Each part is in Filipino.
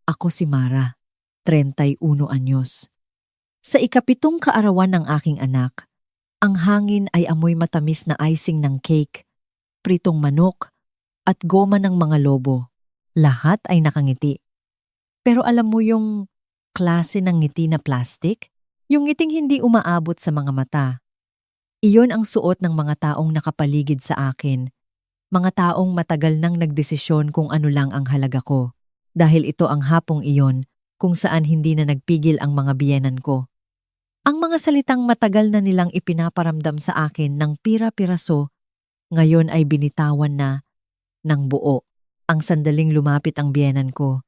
Ako si Mara, 31 anyos. Sa ikapitong kaarawan ng aking anak, ang hangin ay amoy matamis na icing ng cake, pritong manok, at goma ng mga lobo. Lahat ay nakangiti. Pero alam mo yung klase ng ngiti na plastic? Yung ngiting hindi umaabot sa mga mata. Iyon ang suot ng mga taong nakapaligid sa akin. Mga taong matagal nang nagdesisyon kung ano lang ang halaga ko. Dahil ito ang hapong iyon kung saan hindi na nagpigil ang mga biyenan ko. Ang mga salitang matagal na nilang ipinaparamdam sa akin ng pira-piraso, ngayon ay binitawan na ng buo. Ang sandaling lumapit ang biyenan ko.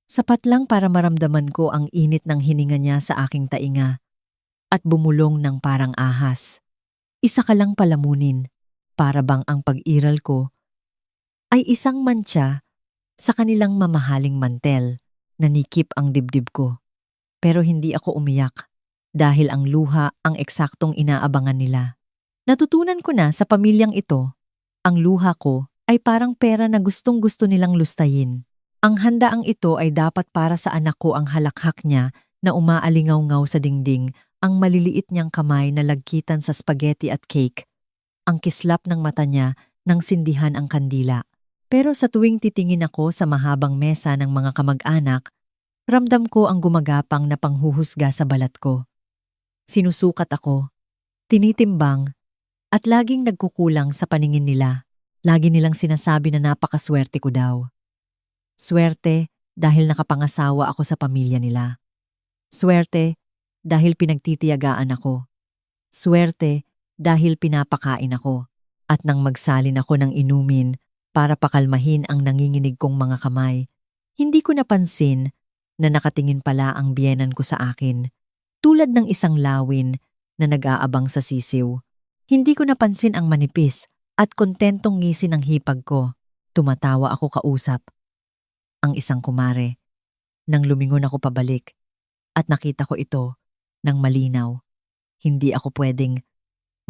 Sapat lang para maramdaman ko ang init ng hininga niya sa aking tainga at bumulong ng parang ahas. Isa ka lang palamunin, para bang ang pag-iral ko ay isang mantsa sa kanilang mamahaling mantel. Nanikip ang dibdib ko. Pero hindi ako umiyak dahil ang luha ang eksaktong inaabangan nila. Natutunan ko na sa pamilyang ito, ang luha ko ay parang pera na gustong-gusto nilang lustayin. Ang handaang ito ay dapat para sa anak ko ang halakhak niya na umaalingaw-ngaw sa dingding, ang maliliit niyang kamay na lagkitan sa spaghetti at cake, ang kislap ng mata niya nang sindihan ang kandila. Pero sa tuwing titingin ako sa mahabang mesa ng mga kamag-anak, ramdam ko ang gumagapang na panghuhusga sa balat ko. Sinusukat ako, tinitimbang, at laging nagkukulang sa paningin nila. Lagi nilang sinasabi na napakaswerte ko daw. Swerte dahil nakapangasawa ako sa pamilya nila. Swerte dahil pinagtitiyagaan ako. Swerte dahil pinapakain ako. At nang magsalin ako ng inumin para pakalmahin ang nanginginig kong mga kamay, hindi ko napansin na nakatingin pala ang biyenan ko sa akin, tulad ng isang lawin na nag-aabang sa sisiw. Hindi ko napansin ang manipis at kontentong ngisi ng hipag ko. Tumatawa ako kausap. Ang isang kumare. Nang lumingon ako pabalik at nakita ko ito ng malinaw, hindi ako pwedeng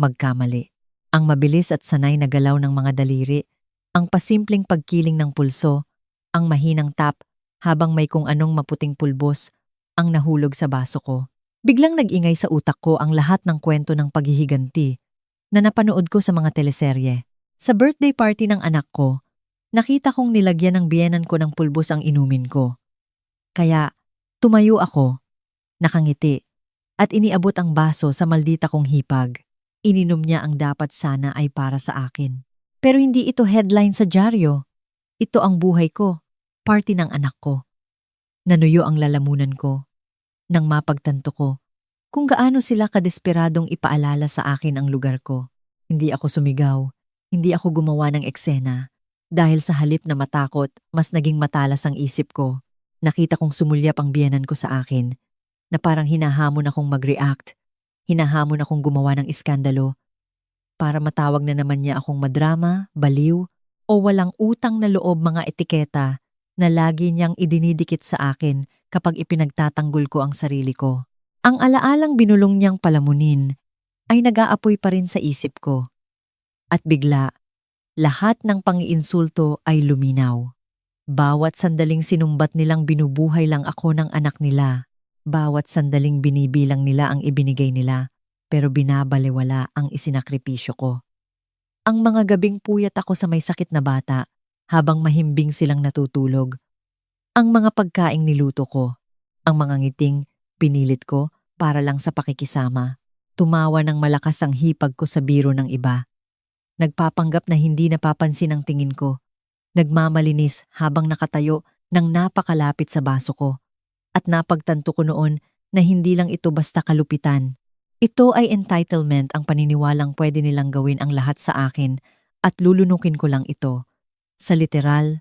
magkamali. Ang mabilis at sanay na galaw ng mga daliri, ang pasimpleng pagkiling ng pulso, ang mahinang tap habang may kung anong maputing pulbos ang nahulog sa baso ko. Biglang nag-ingay sa utak ko ang lahat ng kwento ng paghihiganti na napanood ko sa mga teleserye. Sa birthday party ng anak ko, nakita kong nilagyan ng biyenan ko ng pulbos ang inumin ko. Kaya tumayo ako, nakangiti, at iniabot ang baso sa maldita kong hipag. Ininom niya ang dapat sana ay para sa akin. Pero hindi ito headline sa dyaryo. Ito ang buhay ko, party ng anak ko. Nanuyo ang lalamunan ko nang mapagtanto ko kung gaano sila kadesperadong ipaalala sa akin ang lugar ko. Hindi ako sumigaw, hindi ako gumawa ng eksena. Dahil sa halip na matakot, mas naging matalas ang isip ko. Nakita kong sumulyap ang biyenan ko sa akin, na parang hinahamon akong mag-react, hinahamon akong gumawa ng iskandalo, para matawag na naman niya akong madrama, baliw, o walang utang na loob mga etiketa na lagi niyang idinidikit sa akin kapag ipinagtatanggol ko ang sarili ko. Ang alaalang binulong niyang palamunin ay nag-aapoy pa rin sa isip ko. At bigla, lahat ng pangiinsulto ay luminaw. Bawat sandaling sinumbat nilang binubuhay lang ako ng anak nila. Bawat sandaling binibilang nila ang ibinigay nila, pero binabalewala ang isinakripisyo ko. Ang mga gabing puyat ako sa may sakit na bata, habang mahimbing silang natutulog. Ang mga pagkaing niluto ko, ang mga ngiting pinilit ko para lang sa pakikisama. Tumawa ng malakas ang hipag ko sa biro ng iba. Nagpapanggap na hindi napapansin ang tingin ko. Nagmamalinis habang nakatayo ng napakalapit sa baso ko. At napagtanto ko noon na hindi lang ito basta kalupitan. Ito ay entitlement, ang paniniwalang pwede nilang gawin ang lahat sa akin at lulunukin ko lang ito. Sa literal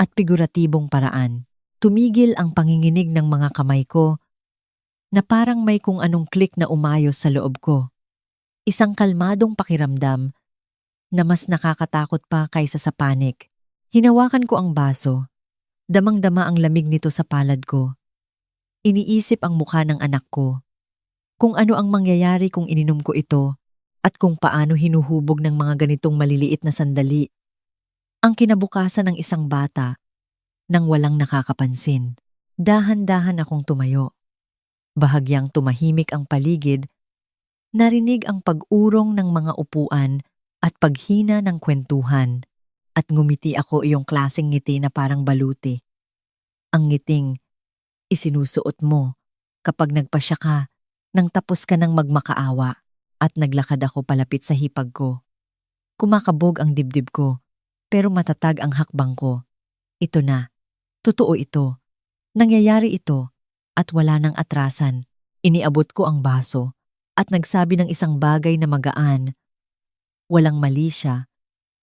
at figuratibong paraan. Tumigil ang panginginig ng mga kamay ko na parang may kung anong click na umayos sa loob ko. Isang kalmadong pakiramdam na mas nakakatakot pa kaysa sa panic. Hinawakan ko ang baso. Damang-dama ang lamig nito sa palad ko. Iniisip ang mukha ng anak ko. Kung ano ang mangyayari kung ininom ko ito at kung paano hinuhubog ng mga ganitong maliliit na sandali ang kinabukasan ng isang bata nang walang nakakapansin. Dahan-dahan akong tumayo. Bahagyang tumahimik ang paligid, narinig ang pag-urong ng mga upuan at paghina ng kwentuhan. At ngumiti ako, iyong klaseng ngiti na parang baluti. Ang ngiting isinusuot mo kapag nagpasya ka nang tapos ka ng magmakaawa. At naglakad ako palapit sa hipag ko. Kumakabog ang dibdib ko, pero matatag ang hakbang ko. Ito na. Totoo ito. Nangyayari ito. At wala nang atrasan. Iniabot ko ang baso at nagsabi ng isang bagay na magaan. Walang mali siya.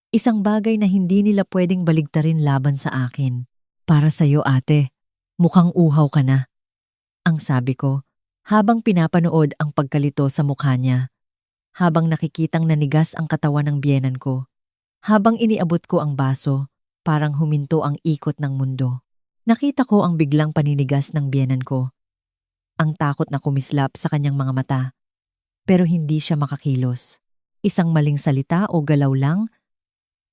Isang bagay na hindi nila pwedeng baligtarin laban sa akin. Para sa'yo, ate. Mukhang uhaw ka na. Ang sabi ko, habang pinapanood ang pagkalito sa mukha niya. Habang nakikitang nanigas ang katawan ng biyenan ko. Habang iniabot ko ang baso, parang huminto ang ikot ng mundo. Nakita ko ang biglang paninigas ng biyenan ko. Ang takot na kumislap sa kanyang mga mata. Pero hindi siya makakilos. Isang maling salita o galaw lang,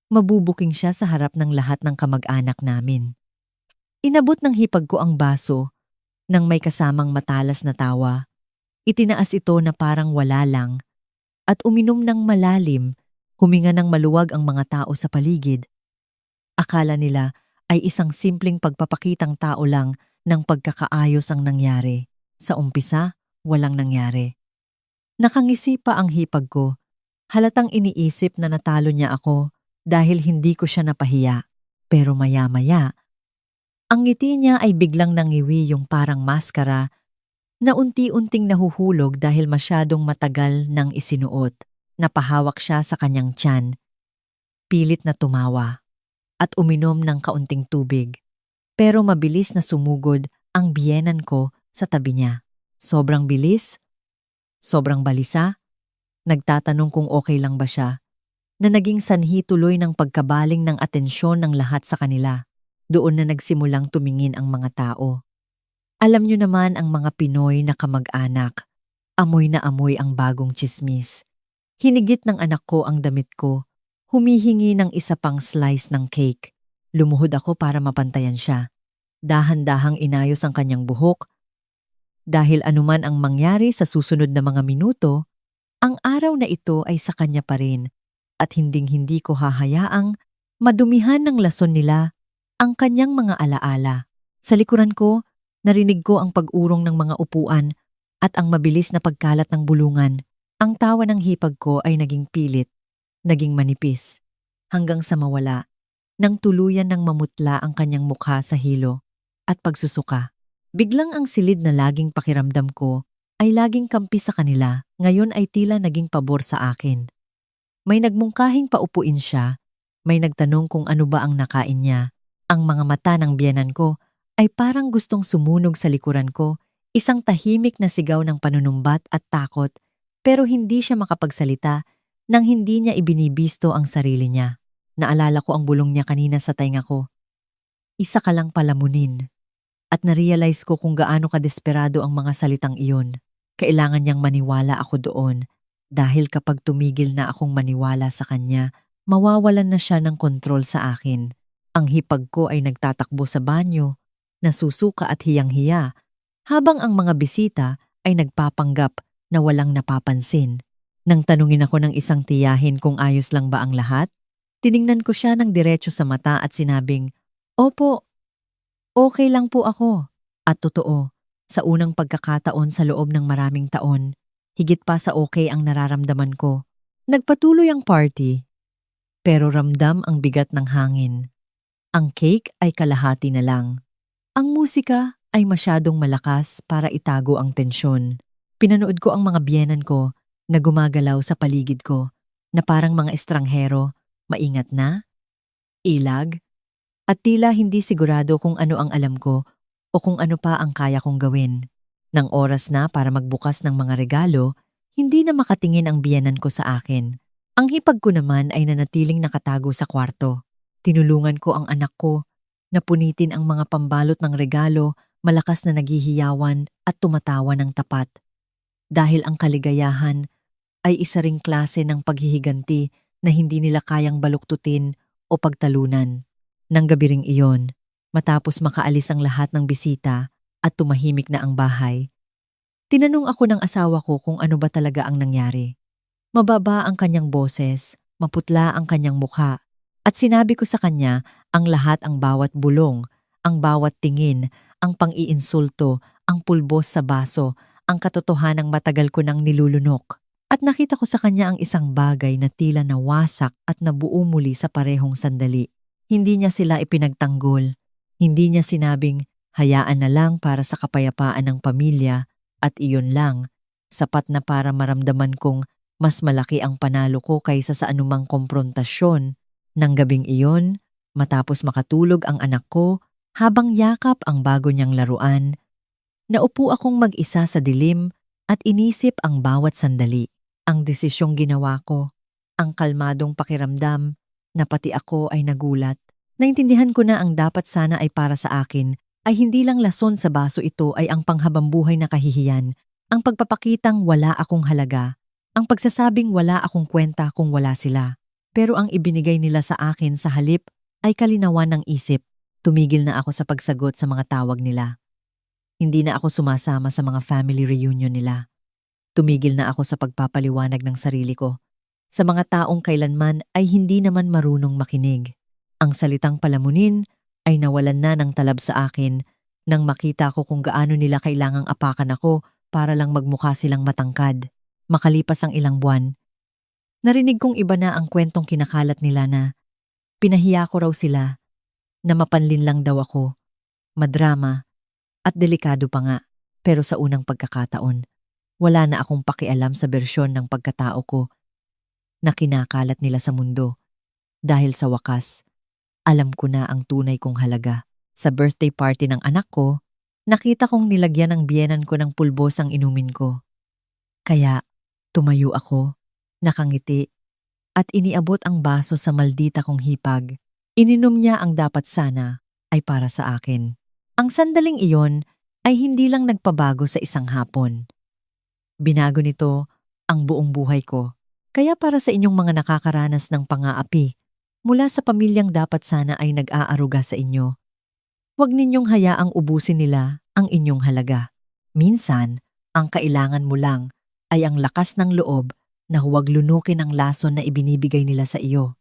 mabubuking siya sa harap ng lahat ng kamag-anak namin. Inabot ng hipag ko ang baso nang may kasamang matalas na tawa. Itinaas ito na parang wala lang at uminom ng malalim, huminga ng maluwag ang mga tao sa paligid. Akala nila ay isang simpleng pagpapakitang tao lang ng pagkakaayos ang nangyari. Sa umpisa, walang nangyari. Nakangisi pa ang hipag ko. Halatang iniisip na natalo niya ako dahil hindi ko siya napahiya. Pero maya-maya, ang ngiti niya ay biglang nangiwi, yung parang maskara na unti-unting nahuhulog dahil masyadong matagal nang isinuot. Napahawak siya sa kanyang tiyan. Pilit na tumawa at uminom ng kaunting tubig. Pero mabilis na sumugod ang biyenan ko sa tabi niya. Sobrang bilis, sobrang balisa. Nagtatanong kung okay lang ba siya, na naging sanhi tuloy ng pagkabaling ng atensyon ng lahat sa kanila. Doon na nagsimulang tumingin ang mga tao. Alam niyo naman ang mga Pinoy na kamag-anak, amoy na amoy ang bagong tsismis. Hinigit ng anak ko ang damit ko, humihingi ng isa pang slice ng cake. Lumuhod ako para mapantayan siya. Dahan-dahang inayos ang kanyang buhok. Dahil anuman ang mangyari sa susunod na mga minuto, ang araw na ito ay sa kanya pa rin at hinding-hindi ko hahayaang madumihan ng lason nila ang kanyang mga alaala. Sa likuran ko, narinig ko ang pag-urong ng mga upuan at ang mabilis na pagkalat ng bulungan. Ang tawa ng hipag ko ay naging pilit, naging manipis, hanggang sa mawala, nang tuluyan ng mamutla ang kanyang mukha sa hilo at pagsusuka. Biglang ang silid na laging pakiramdam ko ay laging kampi sa kanila, ngayon ay tila naging pabor sa akin. May nagmungkahing paupuin siya, may nagtanong kung ano ba ang nakain niya. Ang mga mata ng biyenan ko ay parang gustong sumunog sa likuran ko, isang tahimik na sigaw ng panunumbat at takot, pero hindi siya makapagsalita nang hindi niya ibinibisto ang sarili niya. Naalala ko ang bulong niya kanina sa tainga ko. Isa ka lang palamunin. At narealize ko kung gaano kadesperado ang mga salitang iyon. Kailangan niyang maniwala ako doon, dahil kapag tumigil na akong maniwala sa kanya, mawawalan na siya ng kontrol sa akin. Ang hipag ko ay nagtatakbo sa banyo, nasusuka at hiyang-hiya, habang ang mga bisita ay nagpapanggap na walang napapansin. Nang tanungin ako ng isang tiyahin kung ayos lang ba ang lahat, tiningnan ko siya ng diretso sa mata at sinabing, "Opo, okay lang po ako." At totoo, sa unang pagkakataon sa loob ng maraming taon, higit pa sa okay ang nararamdaman ko. Nagpatuloy ang party, pero ramdam ang bigat ng hangin. Ang cake ay kalahati na lang. Ang musika ay masyadong malakas para itago ang tensyon. Pinanood ko ang mga biyenan ko na gumagalaw sa paligid ko, na parang mga estranghero, maingat na, ilag, at tila hindi sigurado kung ano ang alam ko o kung ano pa ang kaya kong gawin. Nang oras na para magbukas ng mga regalo, hindi na makatingin ang biyenan ko sa akin. Ang hipag ko naman ay nanatiling nakatago sa kwarto. Tinulungan ko ang anak ko na punitin ang mga pambalot ng regalo, malakas na naghihiyawan at tumatawa ng tapat. Dahil ang kaligayahan ay isa ring klase ng paghihiganti na hindi nila kayang baluktutin o pagtalunan. Nang gabi ring iyon, Matapos makaalis ang lahat ng bisita at tumahimik na ang bahay, tinanong ako ng asawa ko kung ano ba talaga ang nangyari. Mababa ang kanyang boses, maputla ang kanyang mukha, at sinabi ko sa kanya ang lahat, ang bawat bulong, ang bawat tingin, ang pang-iinsulto, ang pulbos sa baso, ang katotohanang matagal ko nang nilulunok. At nakita ko sa kanya ang isang bagay na tila nawasak at nabuo muli sa parehong sandali. Hindi niya sila ipinagtanggol. Hindi niya sinabing, hayaan na lang para sa kapayapaan ng pamilya, at iyon lang, sapat na para maramdaman kong mas malaki ang panalo ko kaysa sa anumang komprontasyon. Nang gabing iyon, matapos makatulog ang anak ko, habang yakap ang bago niyang laruan, naupo akong mag-isa sa dilim at inisip ang bawat sandali. Ang desisyong ginawa ko, ang kalmadong pakiramdam na pati ako ay nagulat. Naintindihan ko na ang dapat sana ay para sa akin ay hindi lang lason sa baso, ito ay ang panghabambuhay na kahihiyan, ang pagpapakitang wala akong halaga, ang pagsasabing wala akong kwenta kung wala sila. Pero ang ibinigay nila sa akin sa halip ay kalinawan ng isip. Tumigil na ako sa pagsagot sa mga tawag nila. Hindi na ako sumasama sa mga family reunion nila. Tumigil na ako sa pagpapaliwanag ng sarili ko sa mga taong kailanman ay hindi naman marunong makinig. Ang salitang palamunin ay nawalan na ng talab sa akin nang makita ko kung gaano nila kailangang apakan ako para lang magmukha silang matangkad. Makalipas ang ilang buwan, narinig kong iba na ang kwentong kinakalat nila na pinahiya ko raw sila, na mapanlin lang daw ako, madrama, at delikado pa nga. Pero sa unang pagkakataon, wala na akong pakialam sa bersyon ng pagkatao ko na kinakalat nila sa mundo. Dahil sa wakas, alam ko na ang tunay kong halaga. Sa birthday party ng anak ko, nakita kong nilagyan ng biyenan ko ng pulbos ang inumin ko. Kaya tumayo ako, nakangiti, at iniabot ang baso sa maldita kong hipag. Ininom niya ang dapat sana ay para sa akin. Ang sandaling iyon ay hindi lang nagpabago sa isang hapon. Binago nito ang buong buhay ko. Kaya para sa inyong mga nakakaranas ng pang-aapi, mula sa pamilyang dapat sana ay nag-aaruga sa inyo, huwag ninyong hayaang ubusin nila ang inyong halaga. Minsan, ang kailangan mo lang ay ang lakas ng loob na huwag lunukin ang lason na ibinibigay nila sa iyo.